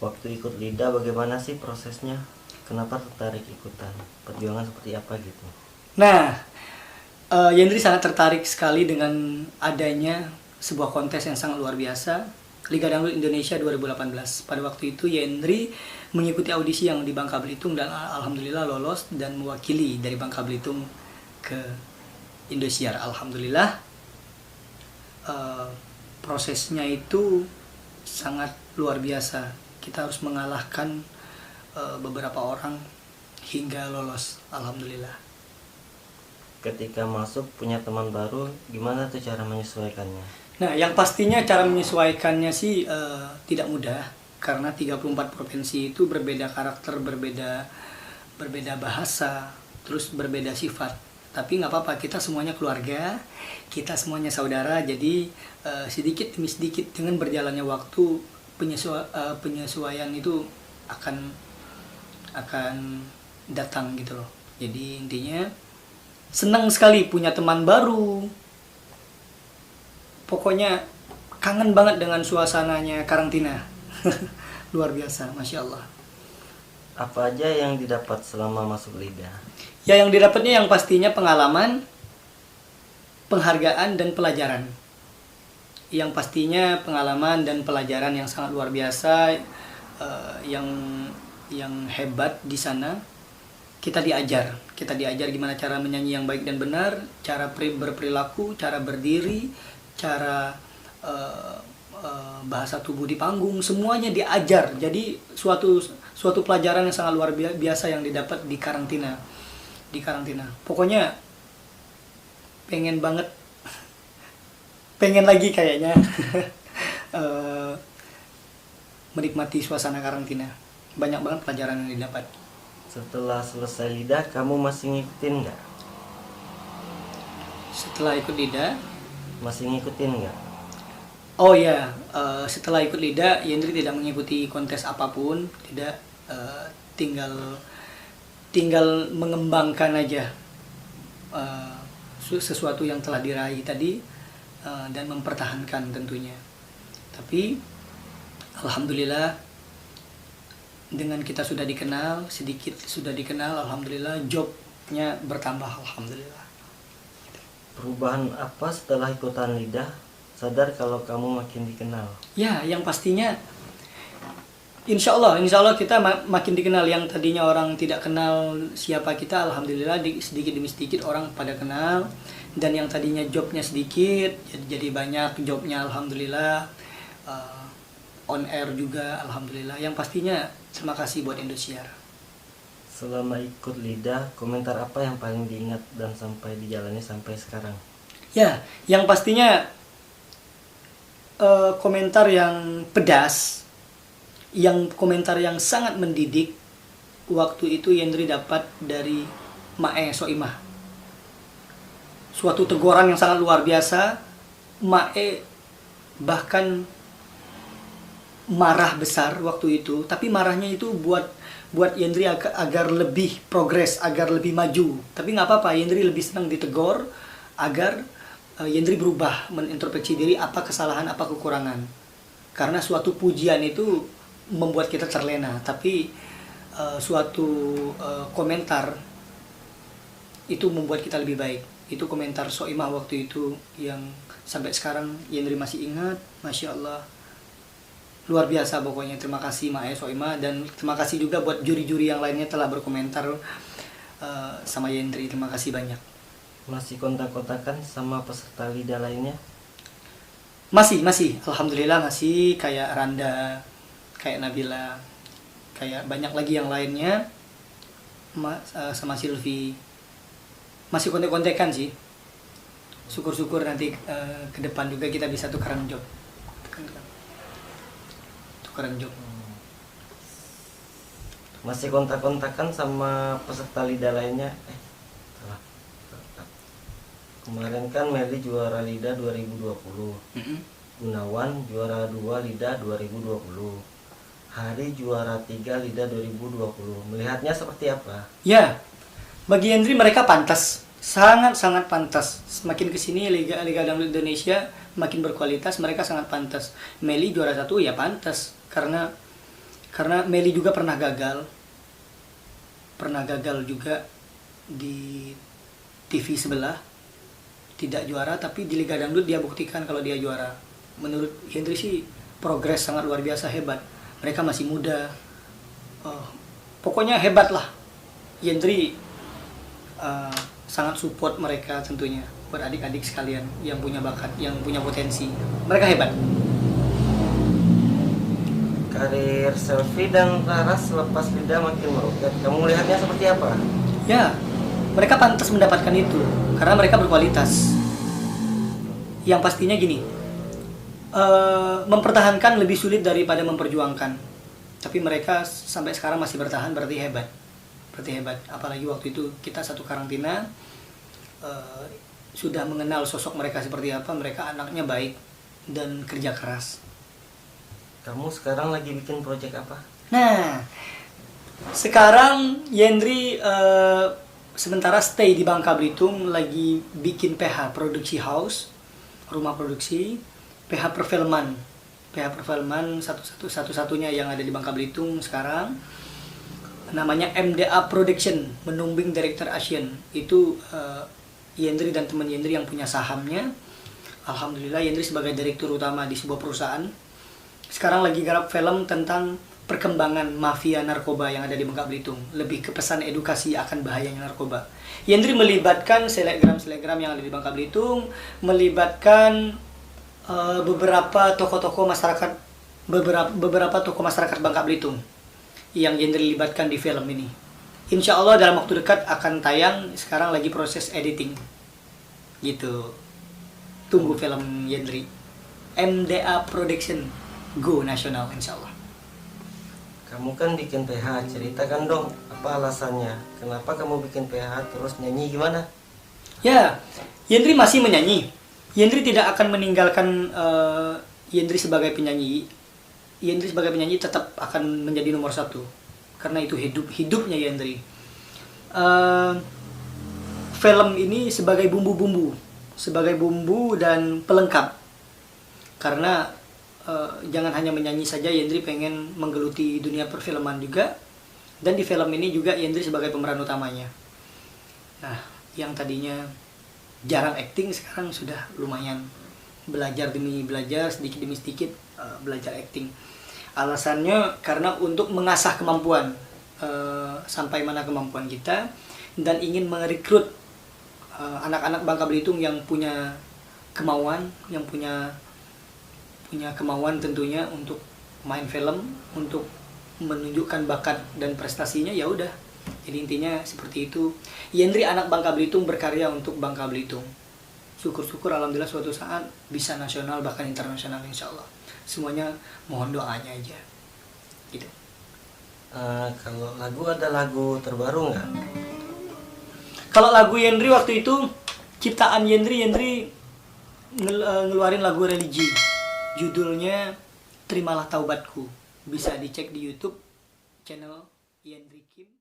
Waktu ikut LIDA bagaimana sih prosesnya? Kenapa tertarik ikutan? Perjuangan seperti apa gitu? Nah, Yendri sangat tertarik sekali dengan adanya sebuah kontes yang sangat luar biasa, Liga Dangdut Indonesia 2018. Pada waktu itu Yendri mengikuti audisi yang di Bangka Belitung dan alhamdulillah lolos dan mewakili dari Bangka Belitung ke Indosiar. Alhamdulillah, prosesnya itu sangat luar biasa. Kita harus mengalahkan beberapa orang hingga lolos. Alhamdulillah. Ketika masuk punya teman baru, gimana tuh cara menyesuaikannya? Nah, yang pastinya cara menyesuaikannya sih tidak mudah karena 34 provinsi itu berbeda karakter, berbeda bahasa, terus berbeda sifat. Tapi nggak apa-apa, kita semuanya keluarga, kita semuanya saudara. Jadi sedikit demi sedikit dengan berjalannya waktu penyesuaian itu akan datang gitu loh. Jadi intinya senang sekali punya teman baru. Pokoknya kangen banget dengan suasananya karantina. Luar biasa, Masya Allah. Apa aja yang didapat selama masuk LIDA? Ya, yang didapatnya yang pastinya pengalaman, penghargaan, dan pelajaran. Yang pastinya pengalaman dan pelajaran yang sangat luar biasa, yang hebat di sana. Kita diajar gimana cara menyanyi yang baik dan benar, cara berperilaku, cara berdiri, cara bahasa tubuh di panggung, semuanya diajar. Jadi suatu pelajaran yang sangat luar biasa yang didapat di karantina. Pokoknya pengen lagi kayaknya menikmati suasana karantina. Banyak banget pelajaran yang didapat. Setelah selesai LIDA, kamu masih ngikutin nggak? Setelah ikut LIDA, Masih ngikutin nggak? oh ya, setelah ikut LIDA, Yendri tidak mengikuti kontes apapun, tidak, tinggal mengembangkan aja sesuatu yang telah diraih tadi, dan mempertahankan tentunya. Tapi alhamdulillah dengan kita sudah dikenal, sedikit sudah dikenal, alhamdulillah jobnya bertambah, alhamdulillah. Perubahan apa setelah ikutan LIDA? Sadar kalau kamu makin dikenal. Ya, yang pastinya insya Allah kita makin dikenal. Yang tadinya orang tidak kenal siapa kita, alhamdulillah sedikit demi sedikit orang pada kenal. Dan yang tadinya jobnya sedikit jadi banyak jobnya, alhamdulillah. On air juga, alhamdulillah. Yang pastinya terima kasih buat Indosiar. Selama ikut LIDA, komentar apa yang paling diingat dan sampai dijalani sampai sekarang? Ya, yang pastinya komentar yang pedas, komentar yang sangat mendidik. Waktu itu Yendri dapat dari Mae Soimah. Suatu teguran yang sangat luar biasa. Mae bahkan marah besar waktu itu, tapi marahnya itu buat Yendri agar lebih progres, agar lebih maju. Tapi nggak apa-apa, Yendri lebih senang ditegur agar Yendri berubah, menintrospeksi diri, apa kesalahan, apa kekurangan. Karena suatu pujian itu membuat kita terlena, tapi suatu komentar itu membuat kita lebih baik. Itu komentar Soimah waktu itu yang sampai sekarang Yendri masih ingat. Masya Allah, luar biasa pokoknya. Terima kasih Mae Soimah, dan terima kasih juga buat juri-juri yang lainnya telah berkomentar sama Yendri. Terima kasih banyak. Masih kontak-kontakan sama peserta LIDA lainnya? Masih, alhamdulillah masih. Kayak Randa, kayak Nabila, kayak banyak lagi yang lainnya, sama Silvi. Masih kontak-kontakan sih. Syukur-syukur nanti ke depan juga kita bisa tukaran job. Masih kontak-kontakan sama peserta LIDA lainnya? Salah. Kemarin kan Meli juara LIDA 2020. Gunawan juara 2 LIDA 2020. Hari juara 3 LIDA 2020. Melihatnya seperti apa? Ya, bagi Yendri mereka pantas, sangat pantas. Semakin kesini Liga Dangdut Indonesia makin berkualitas, mereka sangat pantas. Meli juara 1 ya pantas, karena Karena Meli juga pernah gagal juga di TV sebelah, tidak juara, tapi di Liga Dangdut dia buktikan kalau dia juara. Menurut Hendri sih progres sangat luar biasa, hebat. Mereka masih muda, pokoknya hebat lah. Hendri sangat support mereka tentunya, buat adik-adik sekalian yang punya bakat, yang punya potensi. Mereka hebat. Karir Selvi dan Rara selepas Lida makin meroket. Kamu melihatnya seperti apa? Ya, mereka pantas mendapatkan itu karena mereka berkualitas. Yang pastinya gini, mempertahankan lebih sulit daripada memperjuangkan. Tapi mereka sampai sekarang masih bertahan, berarti hebat. Apalagi waktu itu kita satu karantina, sudah mengenal sosok mereka seperti apa. Mereka anaknya baik dan kerja keras. Kamu sekarang lagi bikin proyek apa? Nah, sekarang Yendri sementara stay di Bangka Belitung, lagi bikin PH, produksi house, rumah produksi, PH perfilman satu-satunya yang ada di Bangka Belitung sekarang. Namanya MDA Production, Menumbing Director Asian. Itu Yendri dan teman Yendri yang punya sahamnya. Alhamdulillah Yendri sebagai direktur utama di sebuah perusahaan. Sekarang lagi garap film tentang perkembangan mafia narkoba yang ada di Bangka Belitung. Lebih ke pesan edukasi akan bahayanya narkoba. Yendri melibatkan selebgram yang ada di Bangka Belitung, melibatkan beberapa tokoh-tokoh masyarakat, beberapa tokoh masyarakat Bangka Belitung yang Yendri libatkan di film ini. Insya Allah dalam waktu dekat akan tayang. Sekarang lagi proses editing gitu. Tunggu film Yendri. MDA Production Go nasional insya Allah. Kamu kan bikin PH, ceritakan dong apa alasannya? Kenapa kamu bikin PH terus nyanyi gimana? Ya, Yendri masih menyanyi. Yendri tidak akan meninggalkan Yendri sebagai penyanyi. Yendri sebagai penyanyi tetap akan menjadi nomor satu. Karena itu hidupnya Yendri. Film ini sebagai bumbu dan pelengkap. Karena jangan hanya menyanyi saja, Yendri pengen menggeluti dunia perfilman juga. Dan di film ini juga Yendri sebagai pemeran utamanya. Nah, yang tadinya jarang acting sekarang sudah lumayan belajar demi belajar, sedikit demi sedikit belajar acting. Alasannya karena untuk mengasah kemampuan, sampai mana kemampuan kita, dan ingin merekrut anak-anak Bangka Belitung yang punya kemauan, kemauan tentunya untuk main film, untuk menunjukkan bakat dan prestasinya. Ya udah, jadi intinya seperti itu. Yendri anak Bangka Belitung berkarya untuk Bangka Belitung. Syukur-syukur alhamdulillah suatu saat bisa nasional bahkan internasional insya Allah. Semuanya mohon doanya aja gitu. Kalau lagu, ada lagu terbaru nggak? Kalau lagu Yendri waktu itu ciptaan Yendri ngeluarin lagu religi. Judulnya Terimalah Taubatku. Bisa dicek di YouTube channel Yendri Kim.